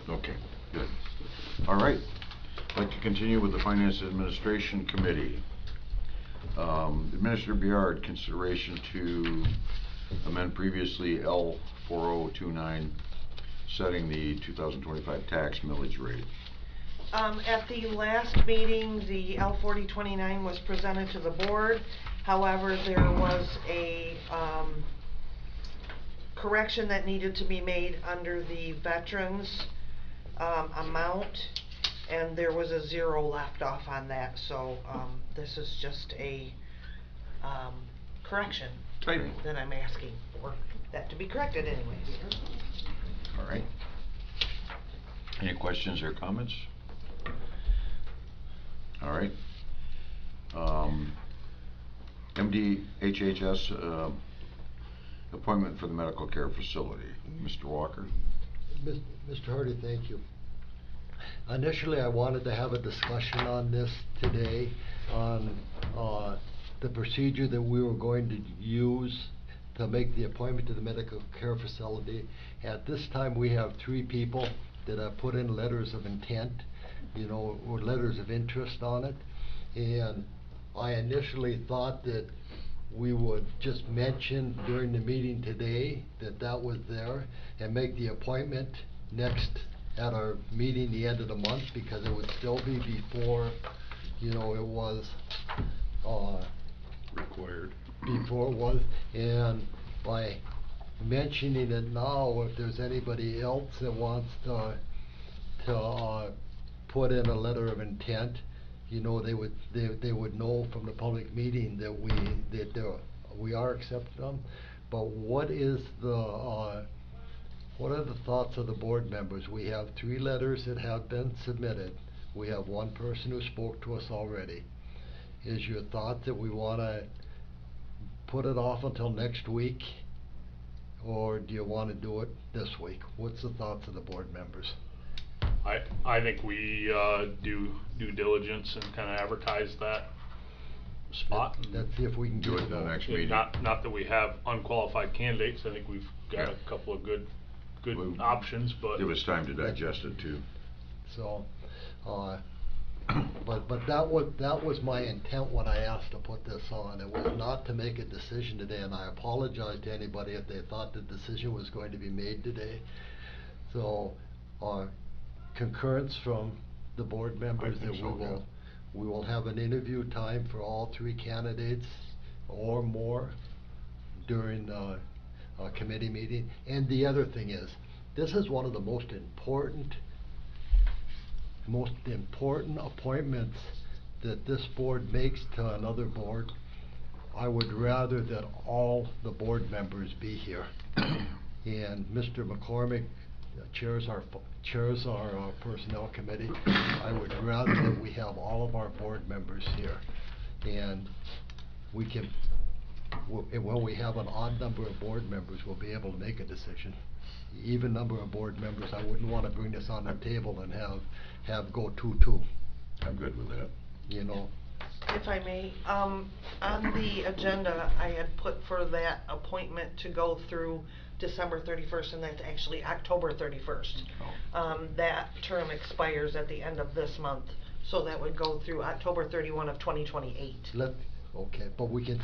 Okay, good. All right. I'd like to continue with the Finance Administration Committee. Administrator Biard, consideration to amend previously L4029, setting the 2025 tax millage rate. At the last meeting, the L4029 was presented to the board. However, there was a correction that needed to be made under the veterans amount, and there was a 0 left off on that. So this is just a correction that I'm asking for that to be corrected anyways. All right. Any questions or comments? All right. MDHHS appointment for the medical care facility. Mr. Walker. Mr. Hardy, thank you. Initially, I wanted to have a discussion on this today on the procedure that we were going to use to make the appointment to the medical care facility. At this time, we have 3 people that have put in letters of intent, or letters of interest on it. And I initially thought that we would just mention during the meeting today that that was there and make the appointment next at our meeting the end of the month, because it would still be before, it was required. Before it was. And by mentioning it now, if there's anybody else that wants to put in a letter of intent, they would know from the public meeting that we are accepting them. But what are the thoughts of the board members? We have 3 letters that have been submitted. We have 1 person who spoke to us already. Is your thought that we want to put it off until next week, or do you want to do it this week? What's the thoughts of the board members? I think we do due diligence and kind of advertise that spot. Let's see if we can do it in the next meeting. Not that we have unqualified candidates. I think we've got a couple of good options, but it was time to digest it too. So, but that was my intent when I asked to put this on. It was not to make a decision today, and I apologize to anybody if they thought the decision was going to be made today. So, concurrence from the board members that we will have an interview time for all 3 candidates or more during the committee meeting. And the other thing is, this is one of the most important appointments that this board makes to another board. I would rather that all the board members be here. And Mr. McCormick chairs our personnel committee. I would rather that we have all of our board members here, and we can, when we have an odd number of board members, we'll be able to make a decision. Even number of board members, I wouldn't want to bring this on the table and have go 2-2. I'm good with that. If I may, on the agenda, I had put for that appointment to go through December 31st, and that's actually October 31st. That term expires at the end of this month, so that would go through October 31 of 2028. Okay, but we can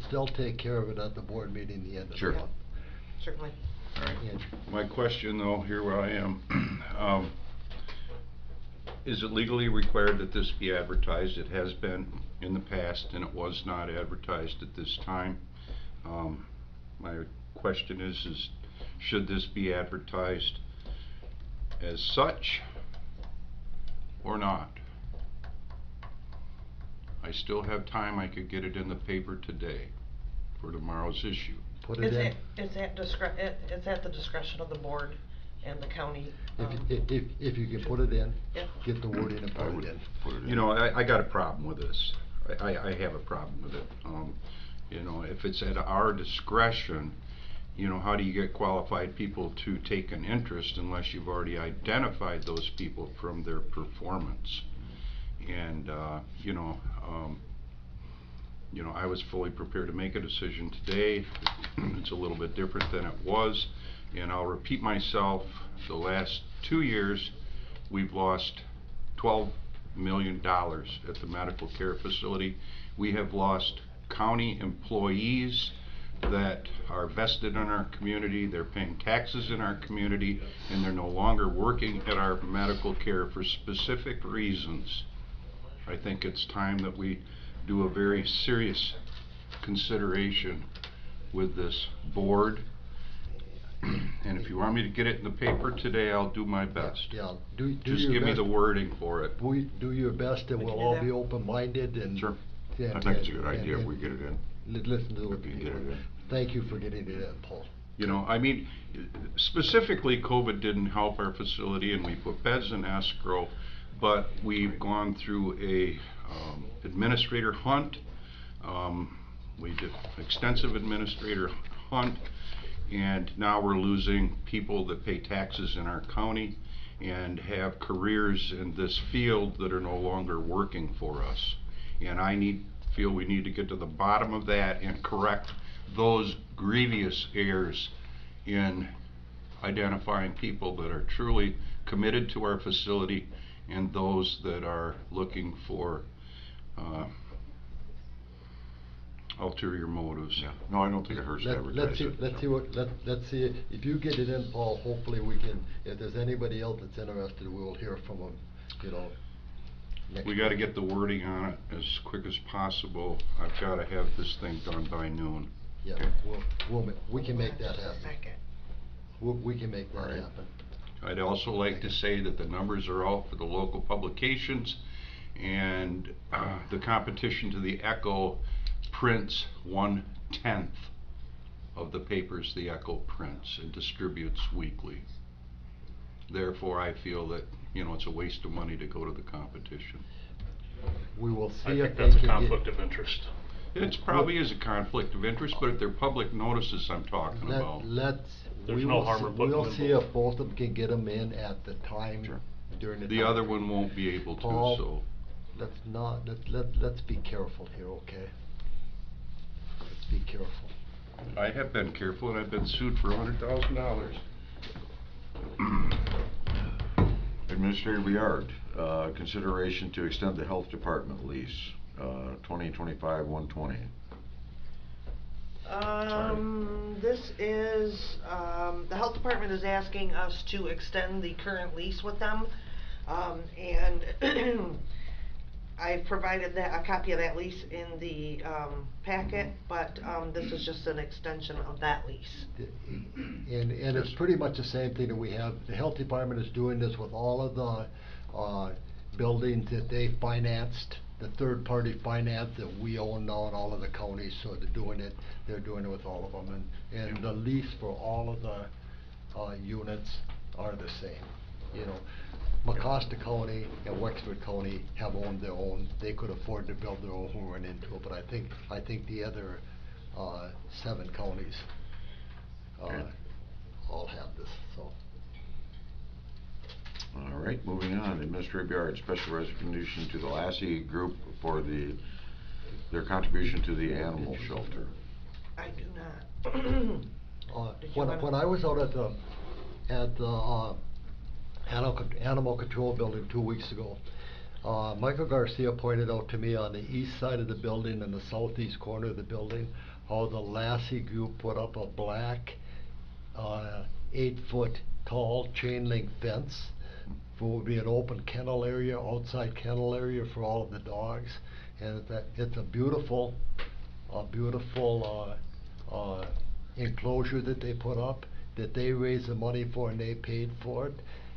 still take care of it at the board meeting the end of the month. Certainly. All right. Yeah. My question, though, here where I am, is it legally required that this be advertised? It has been in the past, and it was not advertised at this time. My question is should this be advertised as such or not? I still have time. I could get it in the paper today for tomorrow's issue. Put it in. It's at the discretion of the board and the county. If you can put it in, get the word in and put it in. I got a problem with this. I have a problem with it. If it's at our discretion, how do you get qualified people to take an interest unless you've already identified those people from their performance? And I was fully prepared to make a decision today. It's a little bit different than it was. And I'll repeat myself, the last 2 years, we've lost $12 million at the medical care facility. We have lost county employees that are vested in our community, they're paying taxes in our community, and they're no longer working at our medical care for specific reasons. I think it's time that we do a very serious consideration with this board. And if you want me to get it in the paper today, I'll do my best. Yeah, do Just your give me best. the wording for it. Do your best, and We we'll can do all that. be open-minded and. Sure. and- I think it's a good and- idea if and we get it in. Listen to what If you the get it people. in. Thank you for getting it in, Paul. You know, I mean, specifically, COVID didn't help our facility, and we put beds in escrow, but we've gone through a administrator hunt. We did extensive administrator hunt, and now we're losing people that pay taxes in our county and have careers in this field that are no longer working for us. And feel we need to get to the bottom of that and correct those grievous errors in identifying people that are truly committed to our facility and those that are looking for ulterior motives. Yeah. No, I don't think it hurts to advertise it. Let's see, if you get it in, Paul, hopefully we can, if there's anybody else that's interested, we will hear from them, you know. next We gotta week. get the wording on it as quick as possible. I've gotta have this thing done by noon. Yeah, we can make that happen. Second. We can make that All right. happen. I'd also like to say that the numbers are out for the local publications, and the competition to the Echo prints 1/10 of the papers the Echo prints and distributes weekly. Therefore, I feel that, you know, it's a waste of money to go to the competition. We will I see if think they that's a can conflict get. of interest. It's probably is a conflict of interest, but they're public notices I'm talking about. There's We no will harm in putting we'll them in see both. if both of them can get them in at the time Sure. during the The time. other one won't be able to, Paul, so. let's be careful here, okay? Let's be careful. I have been careful, and I've been sued for $100,000. Administrator Biard, consideration to extend the health department lease, 2025-120. This is, the health department is asking us to extend the current lease with them. And I provided a copy of that lease in the, packet, but, this is just an extension of that lease. And it's pretty much the same thing that we have, the health department is doing this with all of the, buildings that they financed, the third-party finance that we own now in all of the counties, so they're doing it with all of them, and the lease for all of the, units are the same, you know. Mecosta County and Wexford County have owned their own, they could afford to build their own and run into it, but I think the other, 7 counties, Okay. all have this, so. All right, moving on, Administrator Biard, special recognition to the Lassie Group for their contribution to the animal shelter. I do not. Did you When I was out at the animal control building 2 weeks ago, Michael Garcia pointed out to me on the east side of the building and the southeast corner of the building, how the Lassie Group put up a black, 8-foot tall chain link fence. There would be an open kennel area, outside kennel area for all of the dogs, and it's a beautiful enclosure that they put up, that they raised the money for and they paid for it,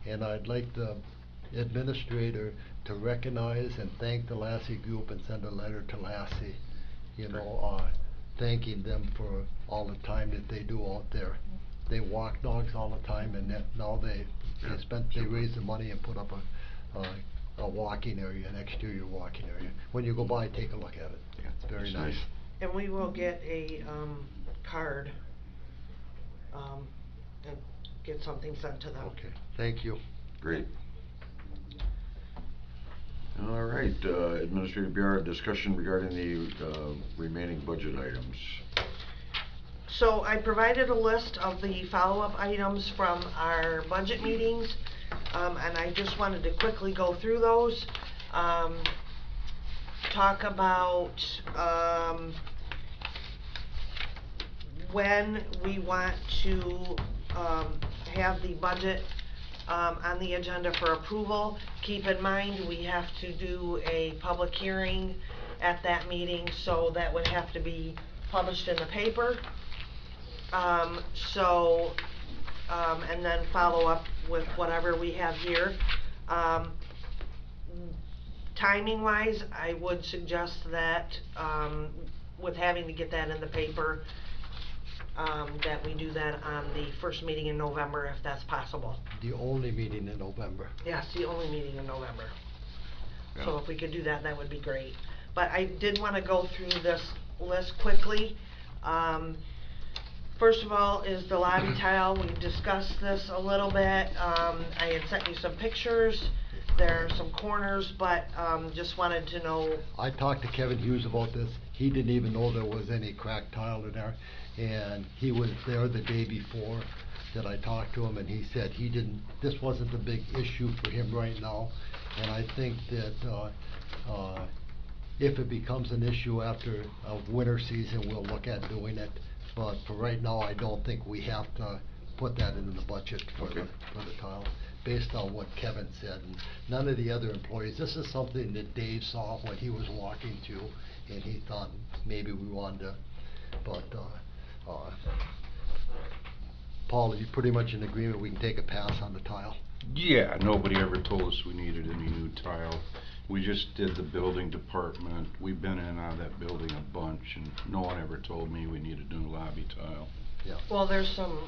and I'd like the administrator to recognize and thank the Lassie Group and send a letter to Lassie, you know, thanking them for all the time that they do out there. They walk dogs all the time, and now they raised the money and put up a walking area, an exterior walking area. When you go by, take a look at it. Yeah, It's very it's nice. nice. And we will get a, card, and get something sent to them. Okay, thank you. Great. All right, Administrator Biard, discussion regarding the remaining budget items. So I provided a list of the follow-up items from our budget meetings, and I just wanted to quickly go through those. Talk about when we want to have the budget on the agenda for approval. Keep in mind, we have to do a public hearing at that meeting, so that would have to be published in the paper. And then follow up with whatever we have here. Timing wise, I would suggest that with having to get that in the paper, that we do that on the first meeting in November, if that's possible. The only meeting in November. Yes, the only meeting in November. Yeah. So if we could do that, that would be great. But I did want to go through this list quickly. First of all is the lobby tile. We discussed this a little bit. I had sent you some pictures. There are some corners, but just wanted to know. I talked to Kevin Hughes about this. He didn't even know there was any cracked tile in there. And he was there the day before that I talked to him, and he said this wasn't a big issue for him right now. And I think that if it becomes an issue after a winter season, we'll look at doing it. But for right now, I don't think we have to put that into the budget for Okay. the tile, based on what Kevin said. And none of the other employees, this is something that Dave saw when he was walking through, and he thought maybe we wanted to, but Paul, are you pretty much in agreement we can take a pass on the tile? Yeah, nobody ever told us we needed any new tile. We just did the building department. We've been in and out of that building a bunch, and no one ever told me we needed new lobby tile. Yeah. Well, there's some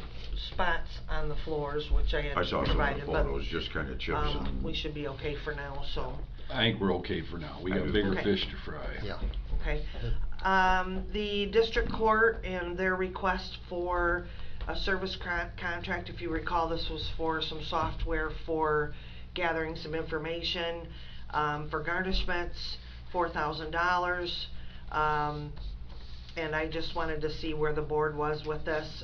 spots on the floors, which I had I saw some of the provided, but photos, just kind of chips and. we should be okay for now, so. I think we're okay for now. We I got do. bigger Okay. fish to fry. Yeah. Okay. The district court and their request for a service contract, if you recall, this was for some software for gathering some information, for garnishments, $4,000. And I just wanted to see where the board was with this.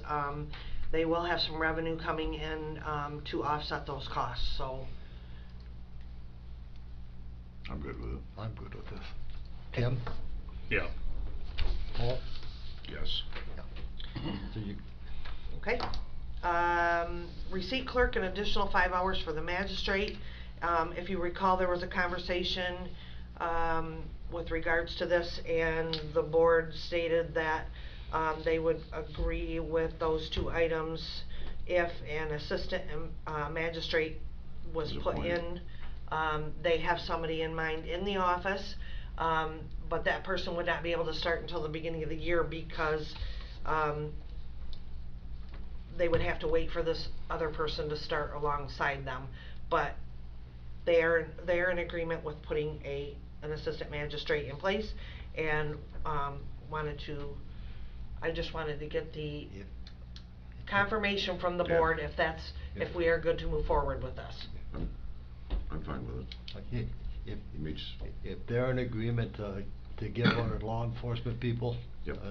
They will have some revenue coming in to offset those costs, so. I'm good with it. I'm good with this. Tim? Yeah. Paul? Yes. Yeah. So you, Okay. Receipt clerk, an additional 5 hours for the magistrate. If you recall, there was a conversation with regards to this, and the board stated that they would agree with those two items if an assistant magistrate was put in. They have somebody in mind in the office, but that person would not be able to start until the beginning of the year because they would have to wait for this other person to start alongside them. But they're in agreement with putting an assistant magistrate in place, and I just wanted to get the confirmation from the Yeah. board if we are good to move forward with this. I'm fine with it. if It meets, if they're in agreement to give our law enforcement people Yep.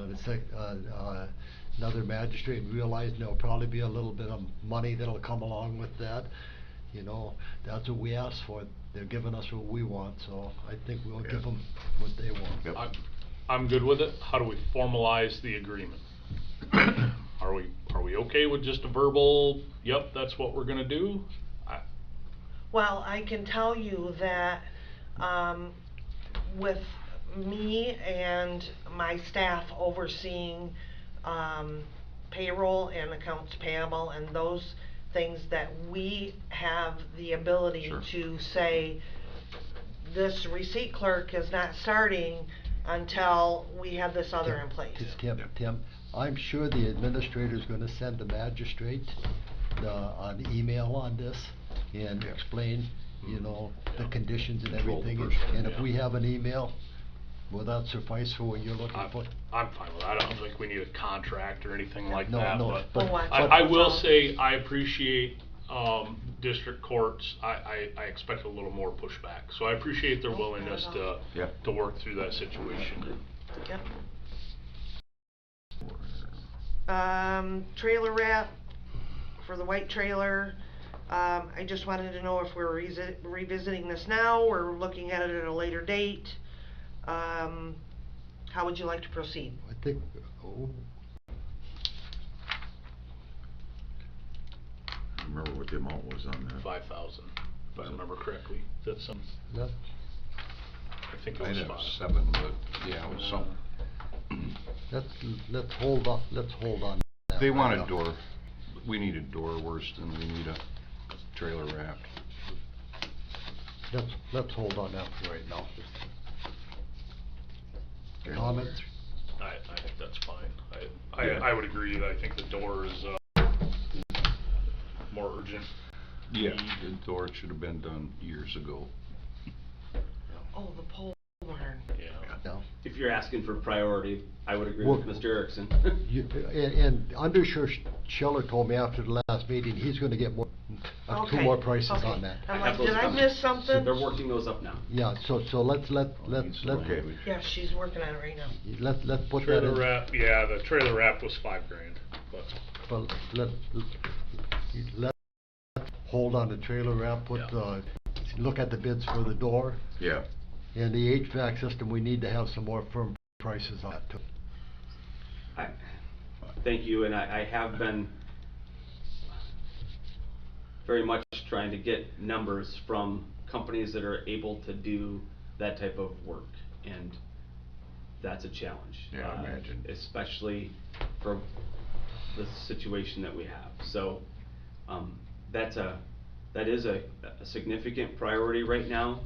another magistrate, and realize there'll probably be a little bit of money that'll come along with that. You know, that's what we asked for. They're giving us what we want, so I think we'll Yeah. give them what they want. Yep. I'm good with it. How do we formalize the agreement? Are we okay with just a verbal, yep, that's what we're gonna do? Well, I can tell you that with me and my staff overseeing payroll and accounts payable and those things, that we have the ability Sure. to say this receipt clerk is not starting until we have this other in place. Tim, I'm sure the administrator's gonna send the magistrate an email on this and Yeah. explain, you know, the Yeah. conditions and Control the everything. person, And if yeah. we have an email, will that suffice for what you're looking for? I'm fine with that. I don't think we need a contract or anything like No, that, no, but but- We'll watch but- it. I will That's all. say, I appreciate, district courts. I expect a little more pushback, so I appreciate their Oh, not at willingness all. to, Yep. to work through that situation. Yep. Trailer wrap for the white trailer. I just wanted to know if we're revisiting this now or looking at it at a later date. How would you like to proceed? I think, oh, I remember what the amount was on that. 5,000, if I remember correctly. That's some, that, I think it I'd was have 5. 7, but yeah, it was some. let's hold on, that They right want now. a door. We need a door worse than we need a trailer wrap. Let's hold on that for right now. Comments? I think that's fine. Yeah. I would agree that I think the door is, more urgent. Yeah, the door should have been done years ago. Oh, the pole barn. Yeah. No. If you're asking for priority, I would agree Well- with Mr. Erickson. And Under Scheller told me after the last meeting, he's gonna get more, 2 Okay, more prices okay. on that. I'm I like, have those did I coming. miss So something? they're working those up now. Yeah, so let's Okay. Yeah, she's working on it right now. let's put that Trailer in. wrap, yeah, the trailer wrap was $5,000, but. But let's hold on the trailer wrap, Yeah. Look at the bids for the door. Yeah. And the HVAC system, we need to have some more firm prices on it too. Thank you, and I have been very much trying to get numbers from companies that are able to do that type of work, and that's a challenge. Yeah, I imagine. Especially for the situation that we have. So, that is a significant priority right now.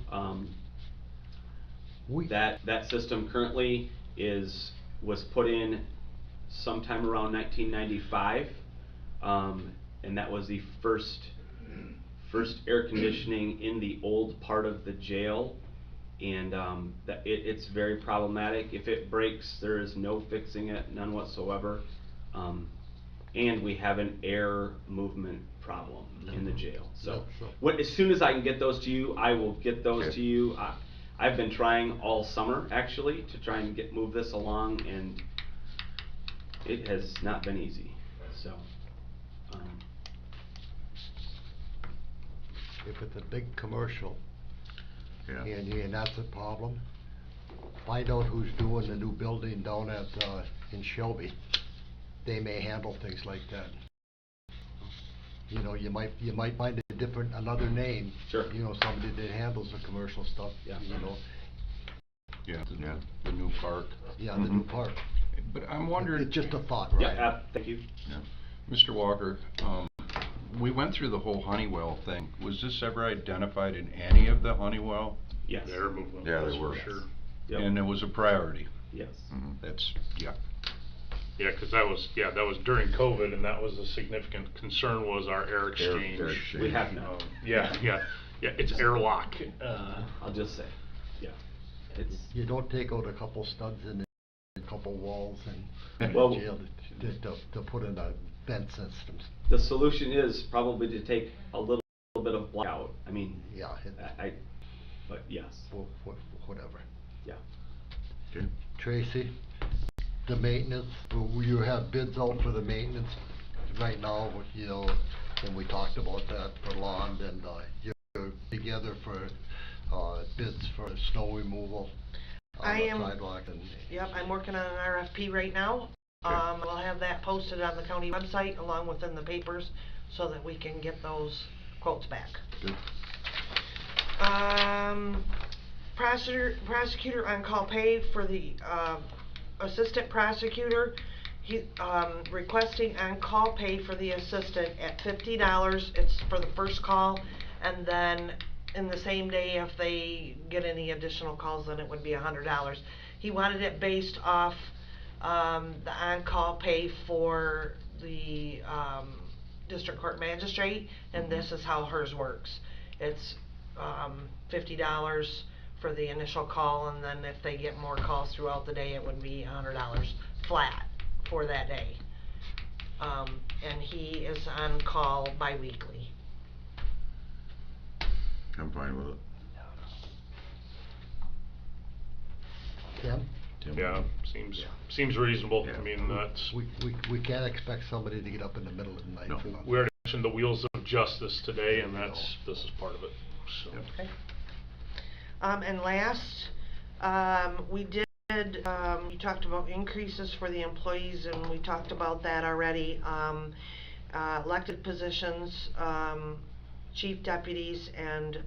That system currently was put in sometime around 1995, and that was the first air conditioning in the old part of the jail, and it's very problematic. If it breaks, there is no fixing it, none whatsoever, and we have an air movement problem in the jail. So, as soon as I can get those to you, I will get those Okay. to you. I've been trying all summer, actually, to try and move this along, and it has not been easy, so. If it's a big commercial, Yeah. and that's a problem, find out who's doing the new building down at, in Shelby. They may handle things like that. You know, you might find another name. Sure. You know, somebody that handles the commercial stuff, Yeah. you know, Yeah, Yeah. the new park. yeah, the new Mhm. park. But I'm wondering. It's just a thought, Yeah, right? thank you. Yeah. Mr. Walker, we went through the whole Honeywell thing. Was this ever identified in any of the Honeywell? Yes. Air movement. Yeah, they was for were. Sure. Yep. And it was a priority. Yes. Mhm. That's, yeah. Yeah, cause that was during COVID, and that was a significant concern, was our air exchange. Air exchange. We have now. Yeah, it's airlock. I'll just say, yeah. It's, You don't take out a couple studs and a couple walls and Well- jail to put in a vent systems. the solution is probably to take a little bit of block out. I mean, Yeah, but yes, whatever. yeah. Okay. Tracy, the maintenance, will you have bids out for the maintenance right now, you know, and we talked about that for lawn, and, you're together for, bids for snow removal on I the am- sidewalk and. Yep, I'm working on an RFP right now. Okay. I'll have that posted on the county website along with in the papers so that we can get those quotes back. Good. Prosecutor on-call pay for the, assistant prosecutor. He, requesting on-call pay for the assistant at $50. It's for the first call, and then in the same day, if they get any additional calls, then it would be $100. He wanted it based off, the on-call pay for the, district court magistrate, and this is how hers works. It's, $50 for the initial call, and then if they get more calls throughout the day, it would be $100 flat for that day. And he is on call bi-weekly. I'm fine with it. Tim? Tim? Yeah, seems reasonable. Yeah. I mean, that's, We can't expect somebody to get up in the middle of the night No. for nothing. we already mentioned the wheels of justice today, and this is part of it, so. Yep. Okay. And last, we did, you talked about increases for the employees, and we talked about that already. Elected positions, chief deputies and,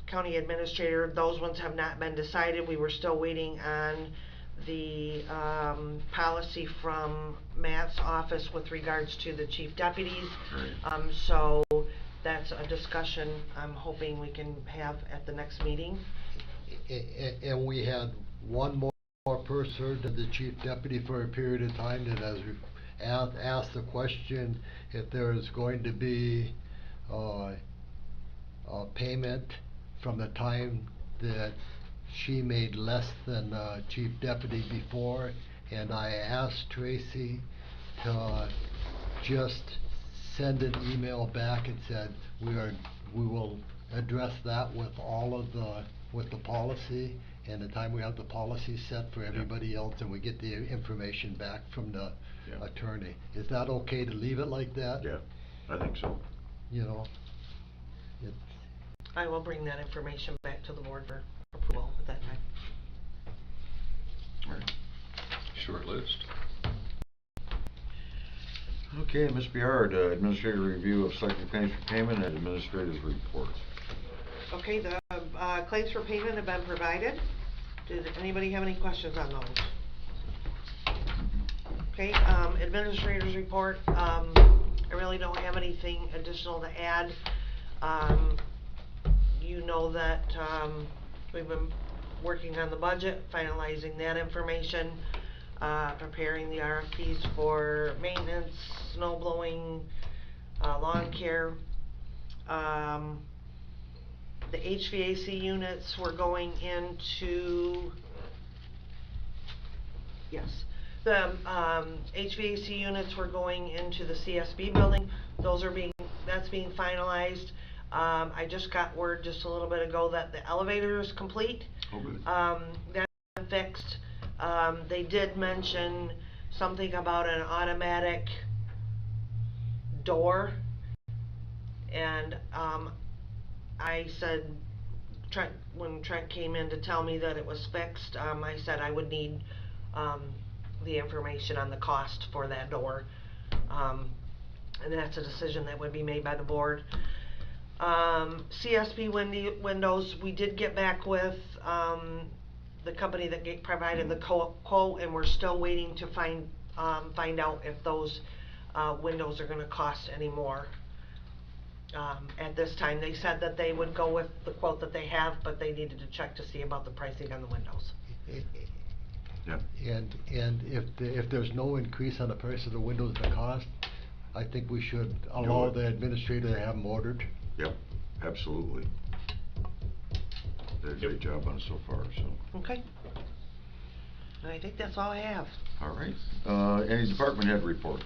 county administrator, those ones have not been decided. We were still waiting on the, policy from Matt's office with regards to the chief deputies. Right. So that's a discussion I'm hoping we can have at the next meeting. And we had one more person to the chief deputy for a period of time that has asked the question if there is going to be a payment from the time that she made less than chief deputy before, and I asked Tracy to just send an email back and said we will address that with the policy, and the time we have the policy set for everybody else and we get the information back from the attorney. Is that okay to leave it like that? Yeah, I think so. You know, I will bring that information back to the board for approval at that time. All right. Short list. Okay, Ms. Biard, administrative review of selected claims for payment and administrator's report. Okay, the claims for payment have been provided. Did anybody have any questions on those? Okay, administrator's report, I really don't have anything additional to add. You know that we've been working on the budget, finalizing that information, preparing the RFPs for maintenance, snow blowing, lawn care. The HVAC units were going into, yes, the HVAC units were going into the CSB building. That's being finalized. I just got word just a little bit ago that the elevator is complete. Oh, good. That's fixed. They did mention something about an automatic door, and I said, when Trent came in to tell me that it was fixed, I said I would need the information on the cost for that door, and that's a decision that would be made by the board. CSB windows, we did get back with the company that provided the quote, and we're still waiting to find out if those windows are going to cost any more. At this time, they said that they would go with the quote that they have, but they needed to check to see about the pricing on the windows. Yeah. And if there's no increase on the price of the windows, the cost, I think we should allow the administrator to have them ordered. Yep, absolutely. Did a great job on it so far, so. Okay. And I think that's all I have. All right. Any department head reports?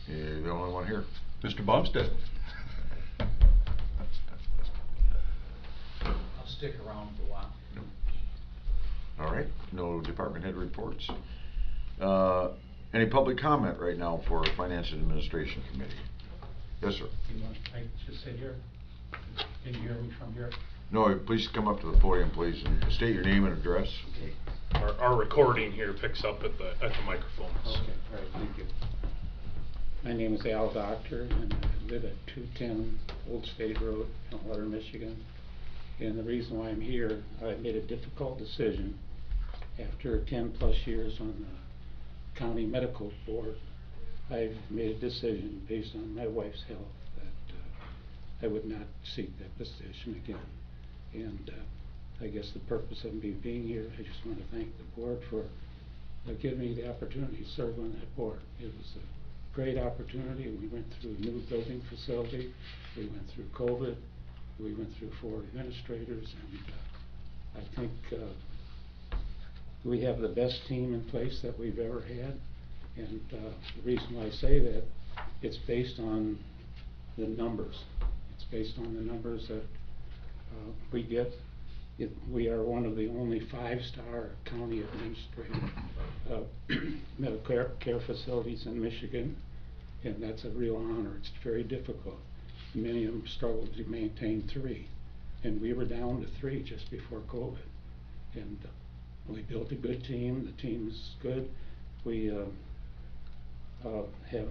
You're the only one here. Mr. Bumstead. I'll stick around for a while. All right, no department head reports. Any public comment right now for Finance and Administration Committee? Yes, sir. You want, I just sit here? Can you hear me from here? No, please come up to the podium, please, and state your name and address. Okay. Our recording here picks up at the microphones. Okay, all right, thank you. My name is Al Doctor, and I live at 210 Old State Road, Stillwater, Michigan. And the reason why I'm here, I made a difficult decision after 10+ years on the county medical board. I've made a decision based on my wife's health that I would not seek that position again. And I guess the purpose of me being here, I just want to thank the board for giving me the opportunity to serve on that board. It was a great opportunity. We went through a new building facility. We went through COVID. We went through 4 administrators, and I think we have the best team in place that we've ever had. And the reason why I say that, it's based on the numbers. It's based on the numbers that we get. We are one of the only 5-star county administrative medical care facilities in Michigan, and that's a real honor. It's very difficult. Many of them struggle to maintain 3, and we were down to 3 just before COVID. And we built a good team. The team is good. We have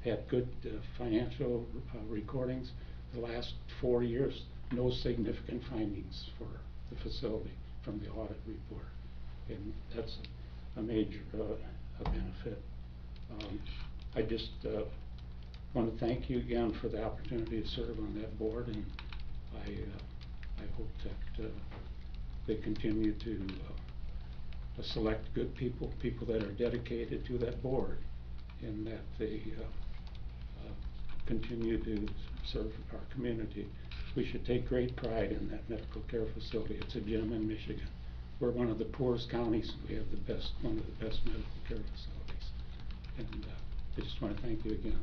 had good financial recordings. The last 4 years, no significant findings for the facility from the audit report, and that's a major benefit. I just want to thank you again for the opportunity to serve on that board, and I hope that they continue to select good people that are dedicated to that board, and that they continue to serve our community. We should take great pride in that medical care facility. It's a gem in Michigan. We're one of the poorest counties. We have one of the best medical care facilities. And I just want to thank you again.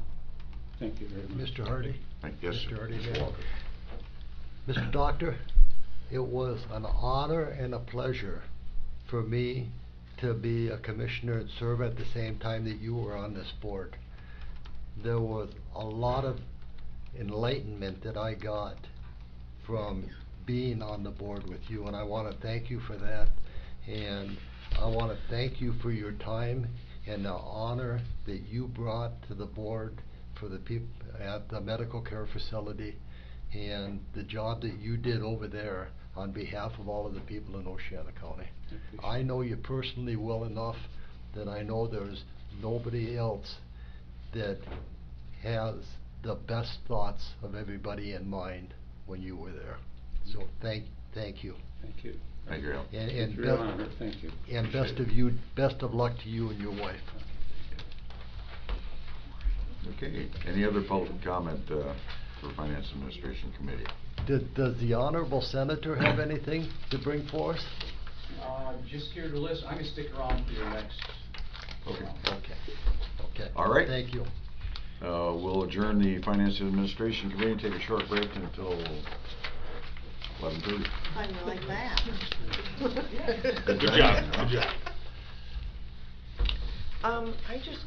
Thank you very much. Mr. Hardy? Yes, Mr. sir. Hardy, Mr. yeah. Walker. Mr. Doctor, it was an honor and a pleasure for me to be a commissioner and serve at the same time that you were on this board. There was a lot of enlightenment that I got from being on the board with you, and I want to thank you for that. And I want to thank you for your time and the honor that you brought to the board for the people at the medical care facility, and the job that you did over there on behalf of all of the people in Oceana County. I know you personally well enough that I know there's nobody else that has the best thoughts of everybody in mind when you were there. So thank you. Thank you. Thank you, Al. And It's your honor. Thank you. And Appreciate best of luck to you and your wife. Okay, any other public comment for Finance Administration Committee? Does the honorable senator have anything to bring for us? Just here to listen. I'm gonna stick around for your next. Okay. Okay. All right. Thank you. We'll adjourn the Finance Administration Committee and take a short break until 11:30. How do you like that? Good job, good job. I just